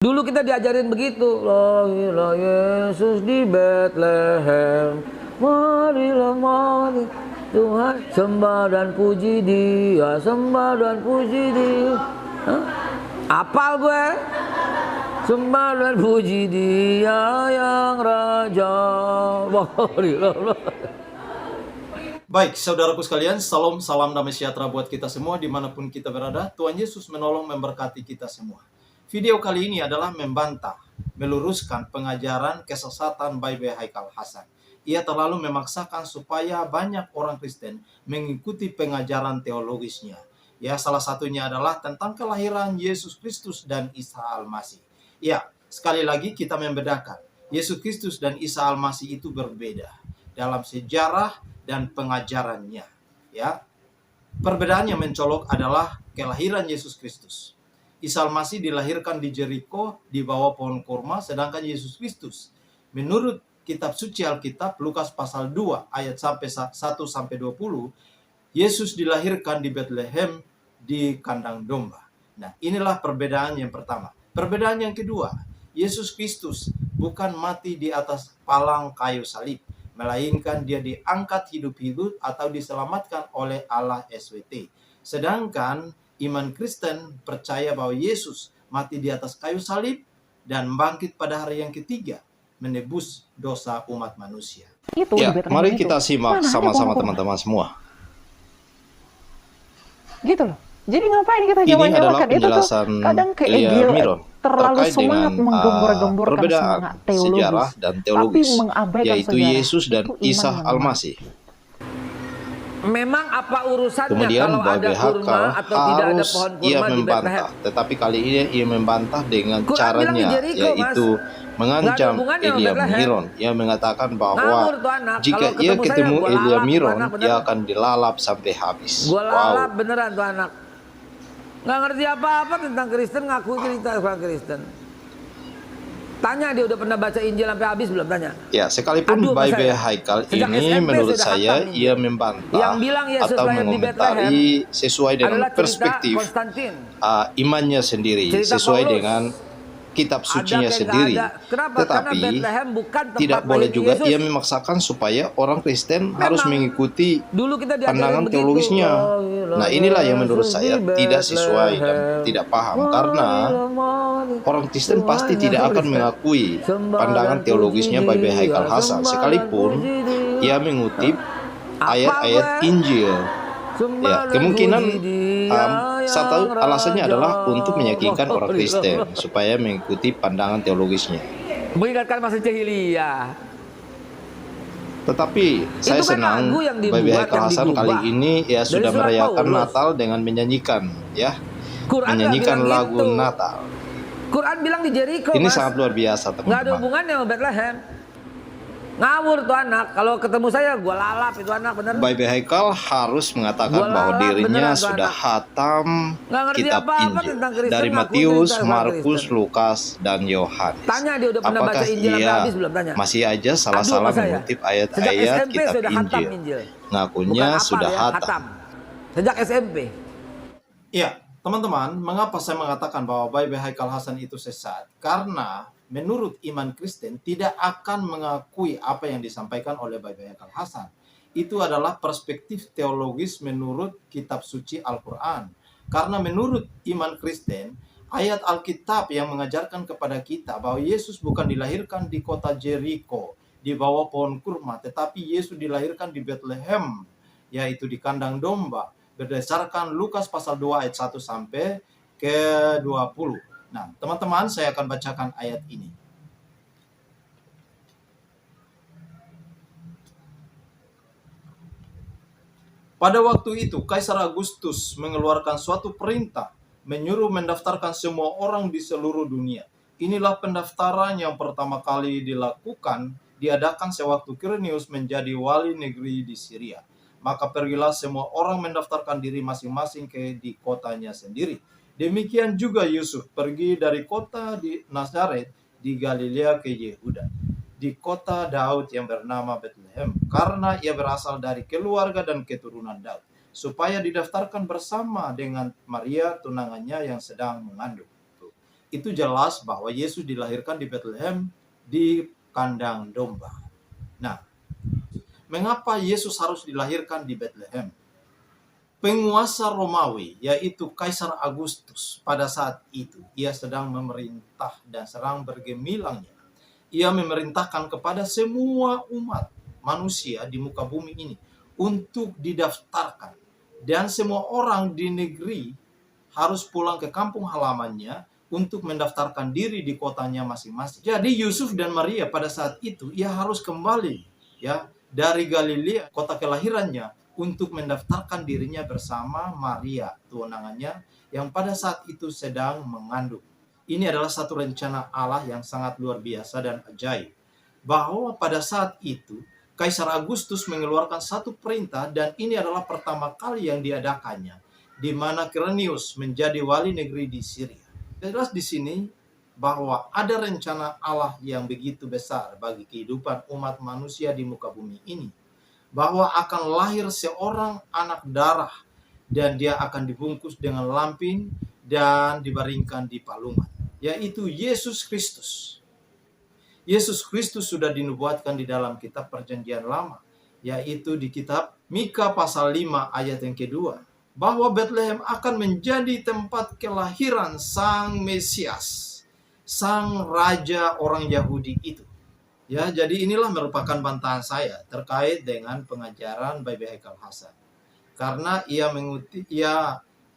Dulu kita diajarin begitu. Lahirlah Yesus di Bethlehem. Marilah mari Tuhan sembah dan puji Dia, sembah dan puji Dia. Hah? Apal gue. Sembah dan puji Dia yang Raja. Baik, saudaraku sekalian, salam damai sejahtera buat kita semua dimanapun kita berada. Tuhan Yesus menolong memberkati kita semua. Video kali ini adalah membantah, meluruskan pengajaran kesesatan B.B. Haikal Hasan. Ia terlalu memaksakan supaya banyak orang Kristen mengikuti pengajaran teologisnya. Ya, salah satunya adalah tentang kelahiran Yesus Kristus dan Isa Al-Masih. Ya, sekali lagi kita membedakan. Yesus Kristus dan Isa Al-Masih itu berbeda dalam sejarah dan pengajarannya. Ya, perbedaan yang mencolok adalah kelahiran Yesus Kristus. Isa Al-Masih dilahirkan di Jeriko di bawah pohon kurma, sedangkan Yesus Kristus menurut kitab suci Alkitab Lukas pasal 2 ayat 1-20, Yesus dilahirkan di Bethlehem di kandang domba. Nah, inilah perbedaan yang pertama. Perbedaan yang kedua, Yesus Kristus bukan mati di atas palang kayu salib, melainkan dia diangkat hidup-hidup atau diselamatkan oleh Allah SWT. Sedangkan iman Kristen percaya bahwa Yesus mati di atas kayu salib dan bangkit pada hari yang ketiga menebus dosa umat manusia. Ya, mari kita simak sama-sama teman-teman semua. Gitu loh. Jadi ngapain kita Ini adalah jawab-jawabkan itu tuh penjelasan kadang Elia Miron terlalu terkait semangat dengan menggembur-gemburkan perbedaan semangat teologis, sejarah dan tapi teologis, mengabaikan yaitu sejarah. Yesus dan Itu iman Isa yang Al-Masih. Memang apa urusannya Kemudian kalau ada B.B. kurma Haikal atau tidak ada harus pohon ia kurma di Bethlehem? membantah, tetapi kali ini ia membantah dengan Quran bilang di caranya, Jericho, yaitu Mas. mengancam Nggak ada hubungannya sama Elia Bethlehem. Miron. Ia mengatakan bahwa Ngawur tuh anak. jika Kalau ia ketemu ketemu saya, gua Elia lalap tuh Miron, anak, bener. ia akan dilalap sampai habis. Gue lalap Wow. beneran tuh anak. Nggak ngerti apa-apa tentang Kristen, ngaku kita orang Kristen. Tanya dia udah pernah baca Injil sampai habis belum, tanya. Ya, sekalipun Aduh, B.B. saya. Haikal Sejak ini SMP menurut sudah saya hatam Injil. ia membantah Yang bilang Yesus atau lahir di mengomentari sesuai dengan adalah cerita perspektif Konstantin. imannya sendiri, Cerita sesuai Paulus. dengan kitab sucinya Ada kayak sendiri. nggak ada. Kenapa? Karena Tetapi Bethlehem bukan tempat tidak boleh lahir juga Yesus. ia memaksakan supaya orang Kristen harus mengikuti Dulu kita diajarin pandangan begitu. teologisnya. Nah, inilah yang menurut saya tidak sesuai dan tidak paham, karena orang Kristen pasti tidak akan mengakui pandangan teologisnya B.B. Haikal Hasan sekalipun ia mengutip ayat-ayat Injil. Ya, kemungkinan satu alasannya adalah untuk meyakinkan orang Kristen supaya mengikuti pandangan teologisnya. Mengingatkan masa jahiliyah. Tetapi saya kan senang lagu yang dibuat, B.B. Haikal yang Hasan digubah. kali ini ya Dari sudah surat merayakan Paulus. Natal dengan menyanyikan, ya, Quran menyanyikan nggak bilang lagu gitu. Natal. Quran bilang di Jericho, Ini Mas. sangat luar biasa, Nggak ada teman-teman. hubungannya sama Bethlehem. Ngawur tuh anak. Kalau ketemu saya, gue lalap itu anak, bener. B.B. Haikal harus mengatakan Gua bahwa lalap dirinya beneran tuh sudah anak. hatam Nggak ngerti kitab apa-apa Injil tentang Kristen, dari ngaku Matius, cerita orang Markus, Kristen. Lukas, dan Yohanes. Tanya dia udah pernah Apakah baca Injil sampai ia habis belum, tanya. masih aja salah-salah Aduh, saya. mengutip Sejak ayat-ayat SMP kitab sudah hatam Injil? Injil. Ngakunya Bukan sudah hafal ya, hatam. Sejak SMP. Ya, teman-teman, mengapa saya mengatakan bahwa B.B. Haikal Hasan itu sesat? Karena menurut iman Kristen tidak akan mengakui apa yang disampaikan oleh B.B. Haikal Hasan. Itu adalah perspektif teologis menurut kitab suci Al-Quran. Karena menurut iman Kristen, ayat Alkitab yang mengajarkan kepada kita bahwa Yesus bukan dilahirkan di kota Jericho, di bawah pohon kurma, tetapi Yesus dilahirkan di Bethlehem, yaitu di kandang domba, berdasarkan Lukas pasal 2 ayat 1 sampai ke 20. Nah, teman-teman, saya akan bacakan ayat ini. Pada waktu itu, Kaisar Agustus mengeluarkan suatu perintah, menyuruh mendaftarkan semua orang di seluruh dunia. Inilah pendaftaran yang pertama kali dilakukan, diadakan sewaktu Quirinius menjadi wali negeri di Syria. Maka pergilah semua orang mendaftarkan diri masing-masing di kotanya sendiri. Demikian juga Yusuf pergi dari kota di Nazaret di Galilea ke Yehuda, di kota Daud yang bernama Bethlehem, karena ia berasal dari keluarga dan keturunan Daud, supaya didaftarkan bersama dengan Maria tunangannya yang sedang mengandung. itu jelas bahwa Yesus dilahirkan di Bethlehem di kandang domba. Nah, mengapa Yesus harus dilahirkan di Bethlehem? Penguasa Romawi, yaitu Kaisar Agustus, pada saat itu ia sedang memerintah dan sedang bergemilangnya. Ia memerintahkan kepada semua umat manusia di muka bumi ini untuk didaftarkan. Dan semua orang di negeri harus pulang ke kampung halamannya untuk mendaftarkan diri di kotanya masing-masing. Jadi Yusuf dan Maria pada saat itu ia harus kembali dari Galilea, kota kelahirannya, untuk mendaftarkan dirinya bersama Maria, tunangannya, yang pada saat itu sedang mengandung. Ini adalah satu rencana Allah yang sangat luar biasa dan ajaib. Bahwa pada saat itu, Kaisar Agustus mengeluarkan satu perintah, dan ini adalah pertama kali yang diadakannya, di mana Quirinius menjadi wali negeri di Syria. Jelas di sini bahwa ada rencana Allah yang begitu besar bagi kehidupan umat manusia di muka bumi ini. Bahwa akan lahir seorang anak darah dan dia akan dibungkus dengan lampin dan dibaringkan di palungan, yaitu Yesus Kristus. Yesus Kristus sudah dinubuatkan di dalam kitab Perjanjian Lama, yaitu di kitab Mika pasal 5 ayat yang kedua, bahwa Bethlehem akan menjadi tempat kelahiran Sang Mesias, Sang Raja orang Yahudi itu. Jadi inilah merupakan bantahan saya terkait dengan pengajaran BBI Haikal Hasan. Karena ia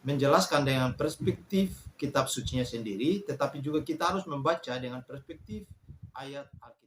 menjelaskan dengan perspektif kitab sucinya sendiri, tetapi juga kita harus membaca dengan perspektif ayat Alkitab.